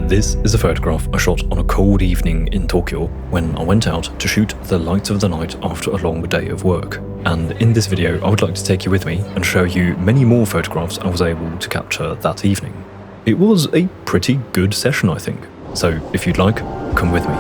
This is a photograph I shot on a cold evening in Tokyo when I went out to shoot the lights of the night after a long day of work. And in this video I would like to take you with me and show you many more photographs I was able to capture that evening. It was a pretty good session, I think. So if you'd like, come with me.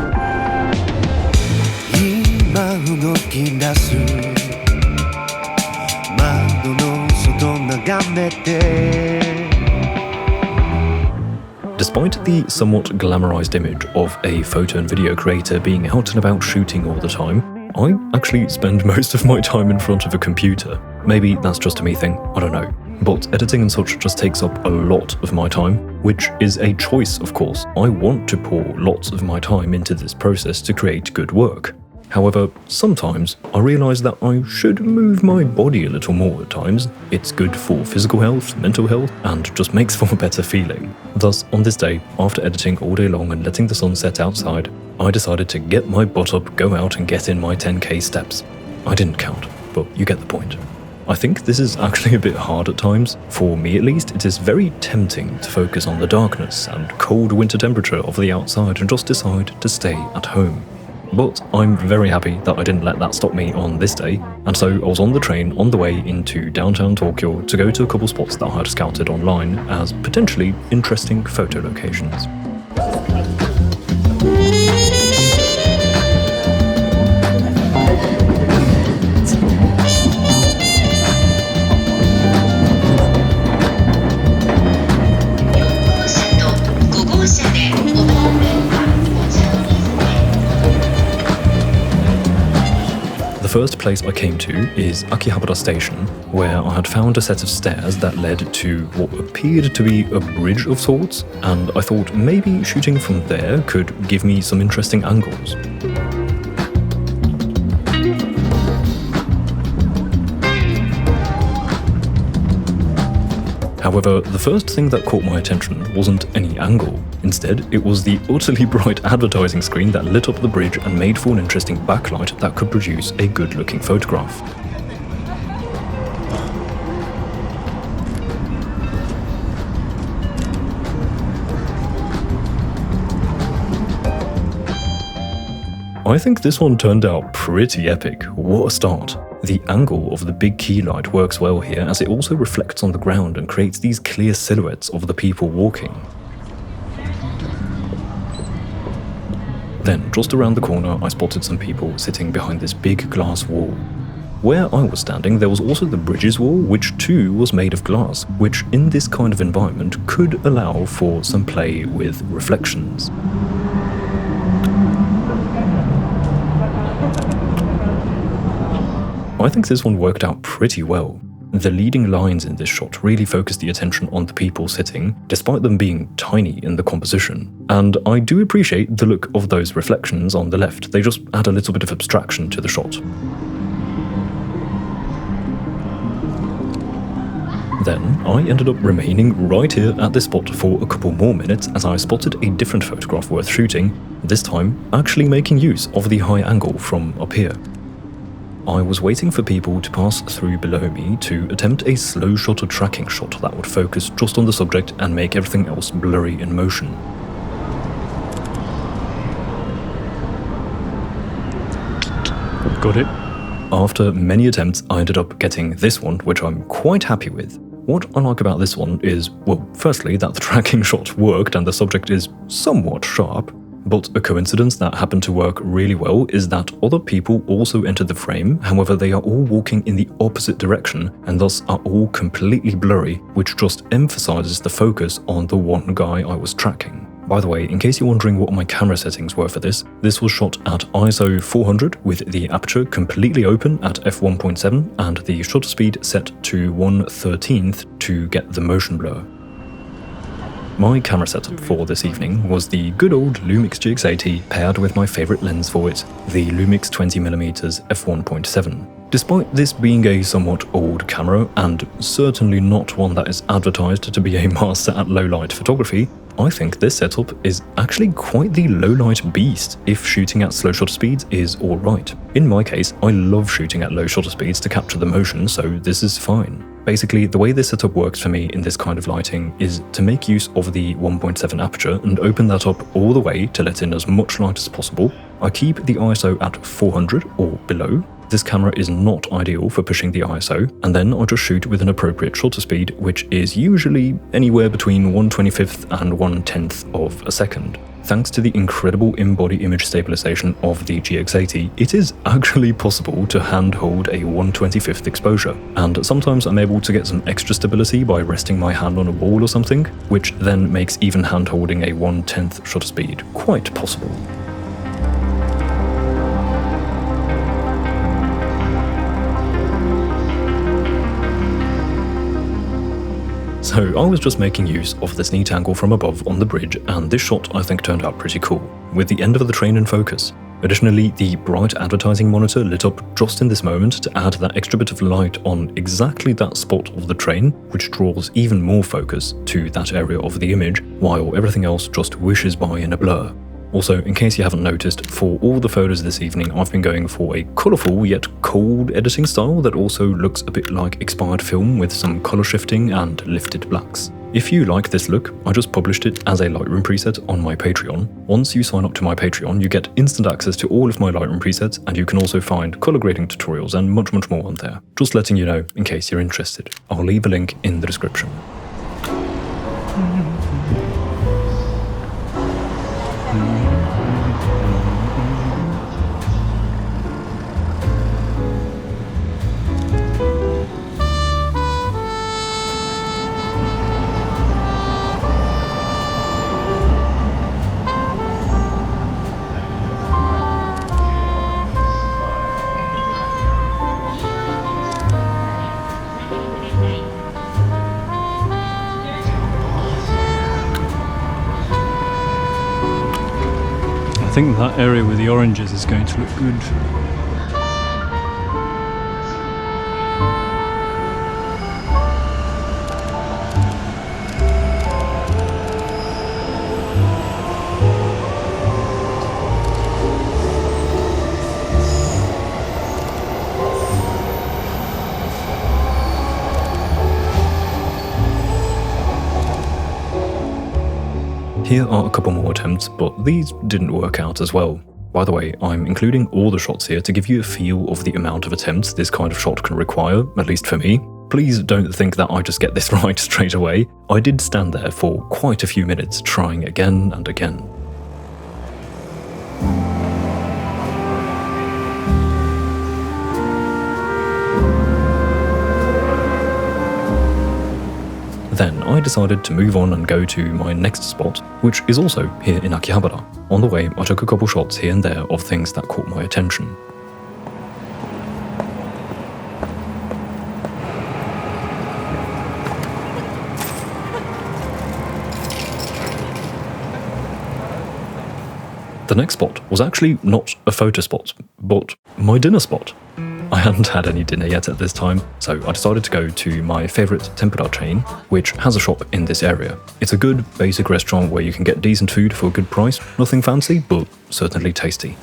Despite the somewhat glamorized image of a photo and video creator being out and about shooting all the time, I actually spend most of my time in front of a computer. Maybe that's just a me thing, I don't know. But editing and such just takes up a lot of my time, which is a choice, of course. I want to pour lots of my time into this process to create good work. However, sometimes I realise that I should move my body a little more at times. It's good for physical health, mental health, and just makes for a better feeling. Thus, on this day, after editing all day long and letting the sun set outside, I decided to get my butt up, go out and get in my 10k steps. I didn't count, but you get the point. I think this is actually a bit hard at times. For me at least, it is very tempting to focus on the darkness and cold winter temperature of the outside and just decide to stay at home. But I'm very happy that I didn't let that stop me on this day, and so I was on the train on the way into downtown Tokyo to go to a couple spots that I had scouted online as potentially interesting photo locations. The first place I came to is Akihabara Station, where I had found a set of stairs that led to what appeared to be a bridge of sorts, and I thought maybe shooting from there could give me some interesting angles. However, the first thing that caught my attention wasn't any angle. Instead, it was the utterly bright advertising screen that lit up the bridge and made for an interesting backlight that could produce a good-looking photograph. I think this one turned out pretty epic. What a start. The angle of the big key light works well here as it also reflects on the ground and creates these clear silhouettes of the people walking. Then, just around the corner, I spotted some people sitting behind this big glass wall. Where I was standing, there was also the bridge's wall, which too was made of glass, which in this kind of environment could allow for some play with reflections. I think this one worked out pretty well. The leading lines in this shot really focused the attention on the people sitting, despite them being tiny in the composition. And I do appreciate the look of those reflections on the left. They just add a little bit of abstraction to the shot. Then I ended up remaining right here at this spot for a couple more minutes as I spotted a different photograph worth shooting, this time actually making use of the high angle from up here. I was waiting for people to pass through below me to attempt a slow shutter tracking shot that would focus just on the subject and make everything else blurry in motion. Got it. After many attempts, I ended up getting this one, which I'm quite happy with. What I like about this one is, well, firstly, that the tracking shot worked and the subject is somewhat sharp. But a coincidence that happened to work really well is that other people also entered the frame, however they are all walking in the opposite direction and thus are all completely blurry, which just emphasizes the focus on the one guy I was tracking. By the way, in case you're wondering what my camera settings were for this was shot at ISO 400 with the aperture completely open at f1.7 and the shutter speed set to 1/13 to get the motion blur. My camera setup for this evening was the good old Lumix GX80 paired with my favourite lens for it, the Lumix 20mm f1.7. Despite this being a somewhat old camera, and certainly not one that is advertised to be a master at low-light photography, I think this setup is actually quite the low-light beast if shooting at slow shutter speeds is alright. In my case, I love shooting at low shutter speeds to capture the motion, so this is fine. Basically, the way this setup works for me in this kind of lighting is to make use of the 1.7 aperture and open that up all the way to let in as much light as possible. I keep the ISO at 400 or below. This camera is not ideal for pushing the ISO, and then I just shoot with an appropriate shutter speed, which is usually anywhere between 1/25th and 1/10th of a second. Thanks to the incredible in-body image stabilization of the GX80, it is actually possible to hand-hold a 1/25th exposure, and sometimes I'm able to get some extra stability by resting my hand on a wall or something, which then makes even hand-holding a 1/10th shutter speed quite possible. So I was just making use of this neat angle from above on the bridge, and this shot I think turned out pretty cool, with the end of the train in focus. Additionally, the bright advertising monitor lit up just in this moment to add that extra bit of light on exactly that spot of the train, which draws even more focus to that area of the image, while everything else just whishes by in a blur. Also, in case you haven't noticed, for all the photos this evening, I've been going for a colourful yet cold editing style that also looks a bit like expired film with some colour shifting and lifted blacks. If you like this look, I just published it as a Lightroom preset on my Patreon. Once you sign up to my Patreon, you get instant access to all of my Lightroom presets, and you can also find colour grading tutorials and much more on there. Just letting you know in case you're interested. I'll leave a link in the description. I think that area with the oranges is going to look good. Here are a couple more attempts, but these didn't work out as well. By the way, I'm including all the shots here to give you a feel of the amount of attempts this kind of shot can require, at least for me. Please don't think that I just get this right straight away. I did stand there for quite a few minutes trying again and again. Then I decided to move on and go to my next spot, which is also here in Akihabara. On the way, I took a couple shots here and there of things that caught my attention. The next spot was actually not a photo spot, but my dinner spot. I hadn't had any dinner yet at this time, so I decided to go to my favourite tempura chain, which has a shop in this area. It's a good, basic restaurant where you can get decent food for a good price. Nothing fancy, but certainly tasty.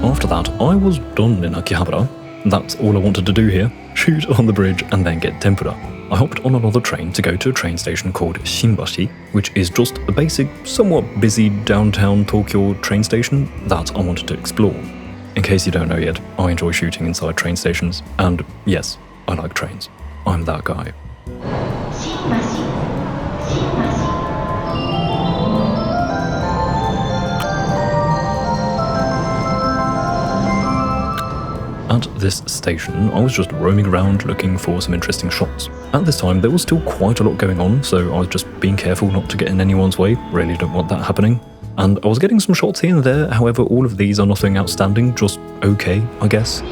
After that, I was done in Akihabara. That's all I wanted to do here, shoot on the bridge and then get tempura. I hopped on another train to go to a train station called Shinbashi, which is just a basic, somewhat busy downtown Tokyo train station that I wanted to explore. In case you don't know yet, I enjoy shooting inside train stations, and yes, I like trains. I'm that guy. At this station, I was just roaming around looking for some interesting shots. At this time, there was still quite a lot going on, so I was just being careful not to get in anyone's way. Really don't want that happening. And I was getting some shots here and there, however, all of these are nothing outstanding, just okay, I guess.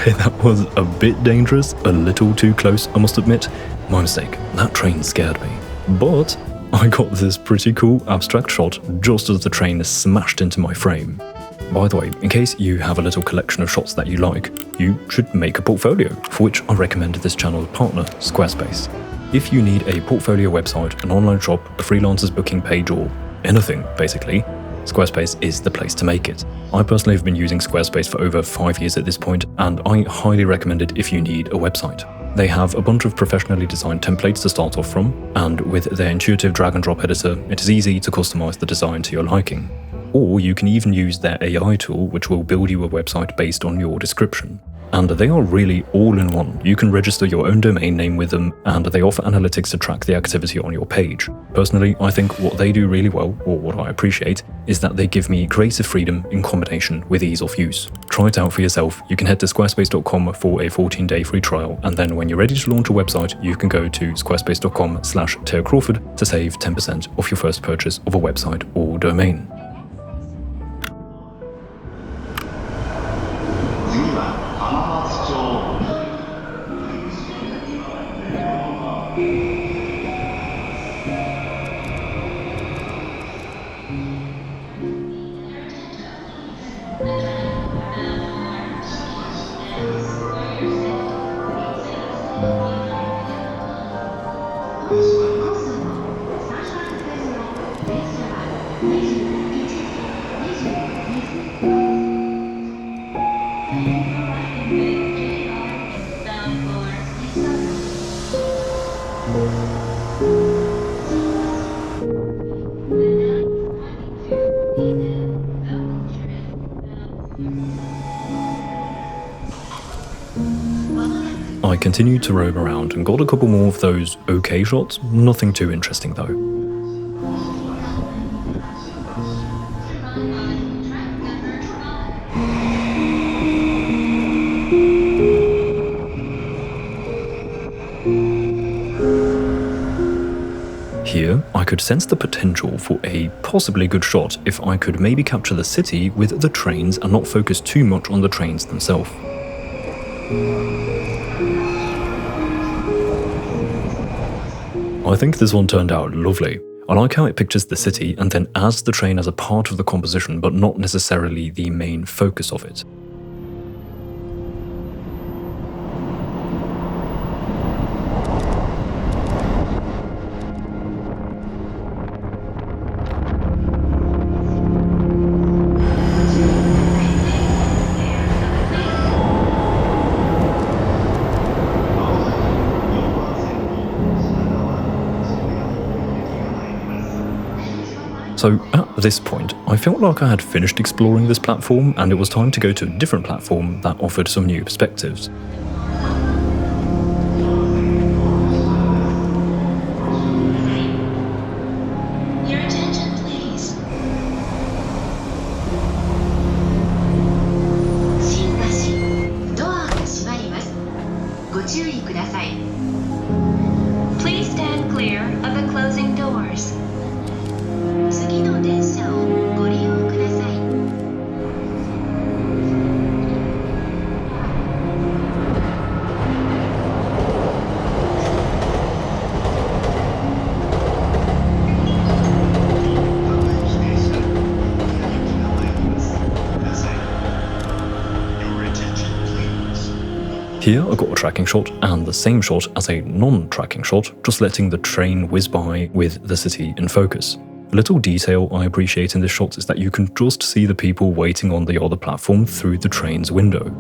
Okay, that was a bit dangerous, a little too close, I must admit. My mistake, that train scared me. But I got this pretty cool abstract shot just as the train smashed into my frame. By the way, in case you have a little collection of shots that you like, you should make a portfolio, for which I recommend this channel's partner, Squarespace. If you need a portfolio website, an online shop, a freelancer's booking page, or anything, basically, Squarespace is the place to make it. I personally have been using Squarespace for over 5 years at this point, and I highly recommend it if you need a website. They have a bunch of professionally designed templates to start off from, and with their intuitive drag and drop editor, it is easy to customize the design to your liking. Or you can even use their AI tool, which will build you a website based on your description. And they are really all in one. You can register your own domain name with them, and they offer analytics to track the activity on your page. Personally, I think what they do really well, or what I appreciate, is that they give me creative freedom in combination with ease of use. Try it out for yourself. You can head to squarespace.com for a 14-day free trial, and then when you're ready to launch a website, you can go to squarespace.com/Crawford to save 10% off your first purchase of a website or domain. I continued to roam around and got a couple more of those okay shots, nothing too interesting though. Here, I could sense the potential for a possibly good shot if I could maybe capture the city with the trains and not focus too much on the trains themselves. I think this one turned out lovely. I like how it pictures the city and then adds the train as a part of the composition, but not necessarily the main focus of it. So at this point, I felt like I had finished exploring this platform and it was time to go to a different platform that offered some new perspectives. Your attention, please. Please stand clear of the closing doors. Here I got a tracking shot and the same shot as a non-tracking shot, just letting the train whiz by with the city in focus. A little detail I appreciate in this shot is that you can just see the people waiting on the other platform through the train's window.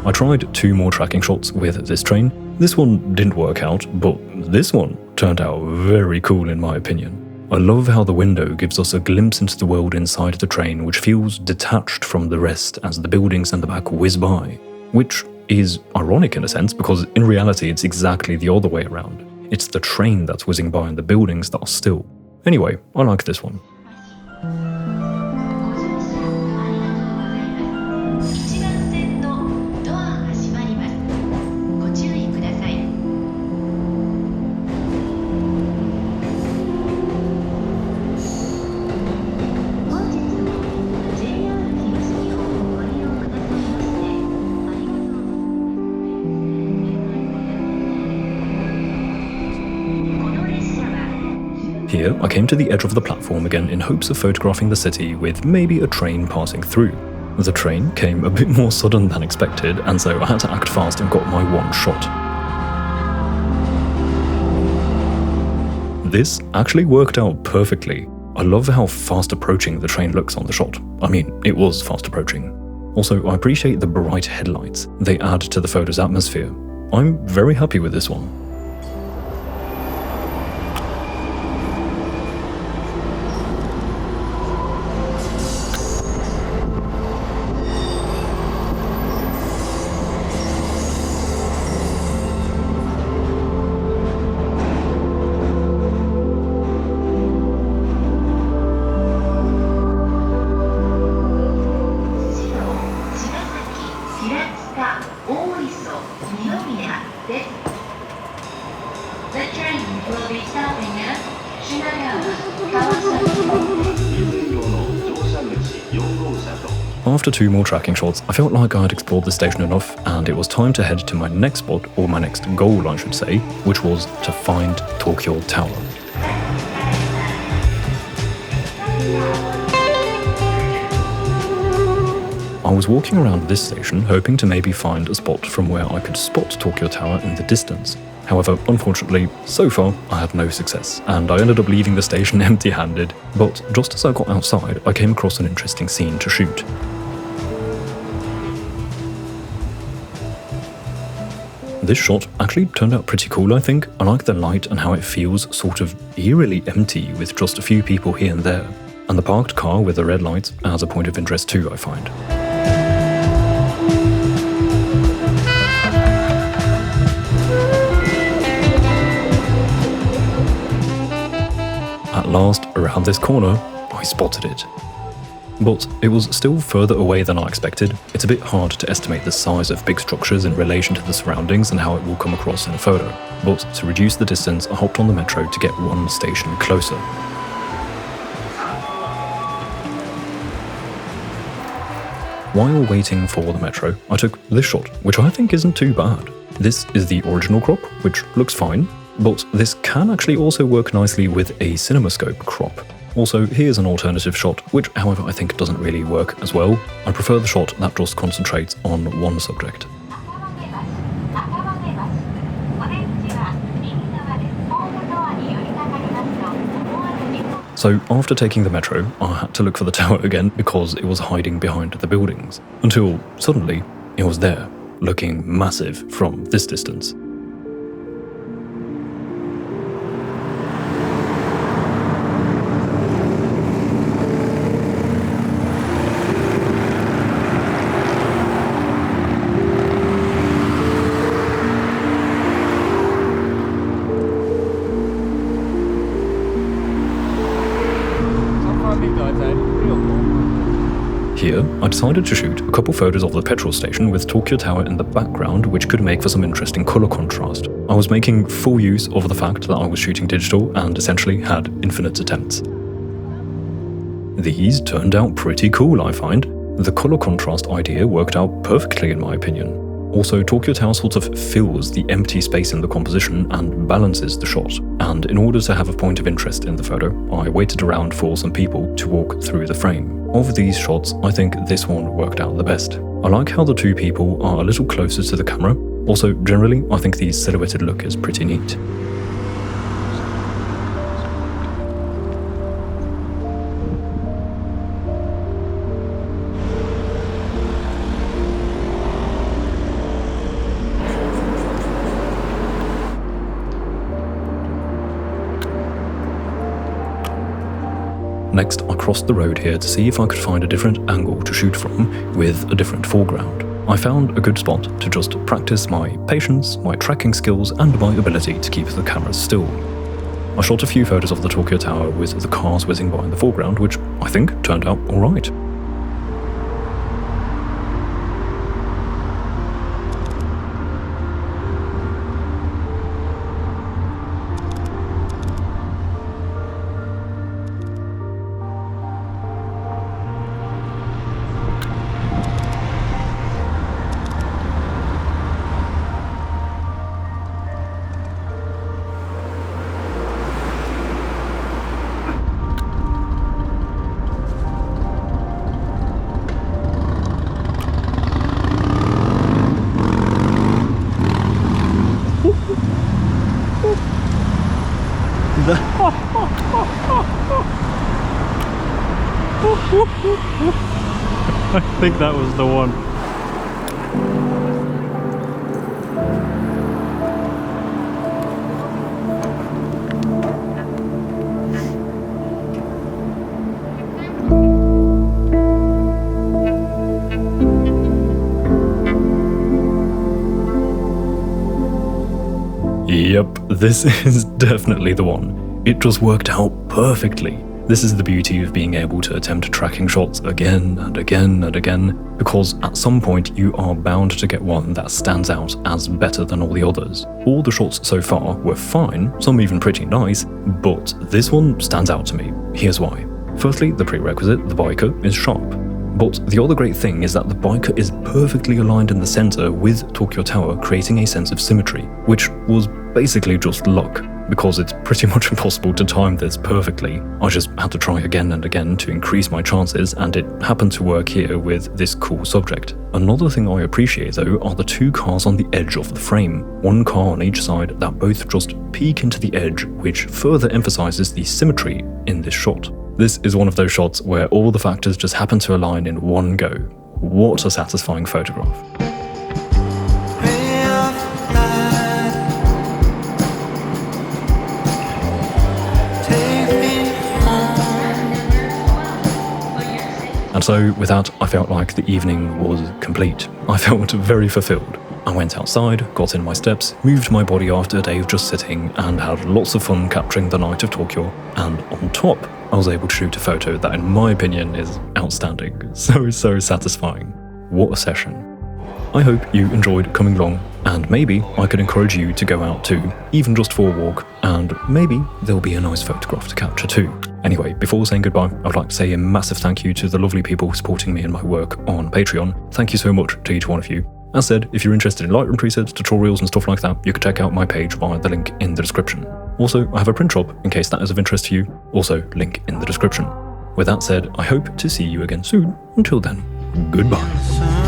I tried 2 more tracking shots with this train. This one didn't work out, but this one turned out very cool in my opinion. I love how the window gives us a glimpse into the world inside the train, which feels detached from the rest as the buildings in the back whiz by, which is ironic in a sense, because in reality it's exactly the other way around. It's the train that's whizzing by and the buildings that are still. Anyway, I like this one. Here, I came to the edge of the platform again in hopes of photographing the city with maybe a train passing through. The train came a bit more sudden than expected, and so I had to act fast and got my one shot. This actually worked out perfectly. I love how fast approaching the train looks on the shot. I mean, it was fast approaching. Also, I appreciate the bright headlights. They add to the photo's atmosphere. I'm very happy with this one. After 2 more tracking shots, I felt like I had explored the station enough, and it was time to head to my next spot, or my next goal I should say, which was to find Tokyo Tower. I was walking around this station hoping to maybe find a spot from where I could spot Tokyo Tower in the distance. However, unfortunately, so far I had no success, and I ended up leaving the station empty-handed, but just as I got outside I came across an interesting scene to shoot. This shot actually turned out pretty cool, I think. I like the light and how it feels sort of eerily empty with just a few people here and there. And the parked car with the red lights adds a point of interest too, I find. At last, around this corner, I spotted it. But it was still further away than I expected. It's a bit hard to estimate the size of big structures in relation to the surroundings and how it will come across in a photo. But to reduce the distance, I hopped on the metro to get one station closer. While waiting for the metro, I took this shot, which I think isn't too bad. This is the original crop, which looks fine, but this can actually also work nicely with a CinemaScope crop. Also, here's an alternative shot, which however I think doesn't really work as well. I prefer the shot that just concentrates on one subject. So after taking the metro, I had to look for the tower again because it was hiding behind the buildings. Until suddenly, it was there, looking massive from this distance. Here, I decided to shoot a couple photos of the petrol station with Tokyo Tower in the background, which could make for some interesting colour contrast. I was making full use of the fact that I was shooting digital and essentially had infinite attempts. These turned out pretty cool, I find. The colour contrast idea worked out perfectly in my opinion. Also, Tokyo Tower sort of fills the empty space in the composition and balances the shot. And in order to have a point of interest in the photo, I waited around for some people to walk through the frame. Of these shots, I think this one worked out the best. I like how the two people are a little closer to the camera. Also, generally, I think the silhouetted look is pretty neat. Next, I crossed the road here to see if I could find a different angle to shoot from with a different foreground. I found a good spot to just practice my patience, my tracking skills, and my ability to keep the cameras still. I shot a few photos of the Tokyo Tower with the cars whizzing by in the foreground, which I think turned out alright. I think that was the one. Yep, this is definitely the one. It just worked out perfectly. This is the beauty of being able to attempt tracking shots again and again and again, because at some point you are bound to get one that stands out as better than all the others. All the shots so far were fine, some even pretty nice, but this one stands out to me. Here's why. Firstly, the prerequisite, the biker, is sharp. But the other great thing is that the biker is perfectly aligned in the center with Tokyo Tower, creating a sense of symmetry, which was basically just luck, because it's pretty much impossible to time this perfectly. I just had to try again and again to increase my chances, and it happened to work here with this cool subject. Another thing I appreciate though are the two cars on the edge of the frame, one car on each side that both just peek into the edge, which further emphasizes the symmetry in this shot. This is one of those shots where all the factors just happen to align in one go. What a satisfying photograph. And so, with that, I felt like the evening was complete. I felt very fulfilled. I went outside, got in my steps, moved my body after a day of just sitting, and had lots of fun capturing the night of Tokyo. And on top, I was able to shoot a photo that, in my opinion, is outstanding. So satisfying. What a session. I hope you enjoyed coming along, and maybe I could encourage you to go out too, even just for a walk, and maybe there'll be a nice photograph to capture too. Anyway, before saying goodbye, I'd like to say a massive thank you to the lovely people supporting me in my work on Patreon. Thank you so much to each one of you. As said, if you're interested in Lightroom presets, tutorials and stuff like that, you can check out my page via the link in the description. Also, I have a print shop in case that is of interest to you, also link in the description. With that said, I hope to see you again soon. Until then, goodbye.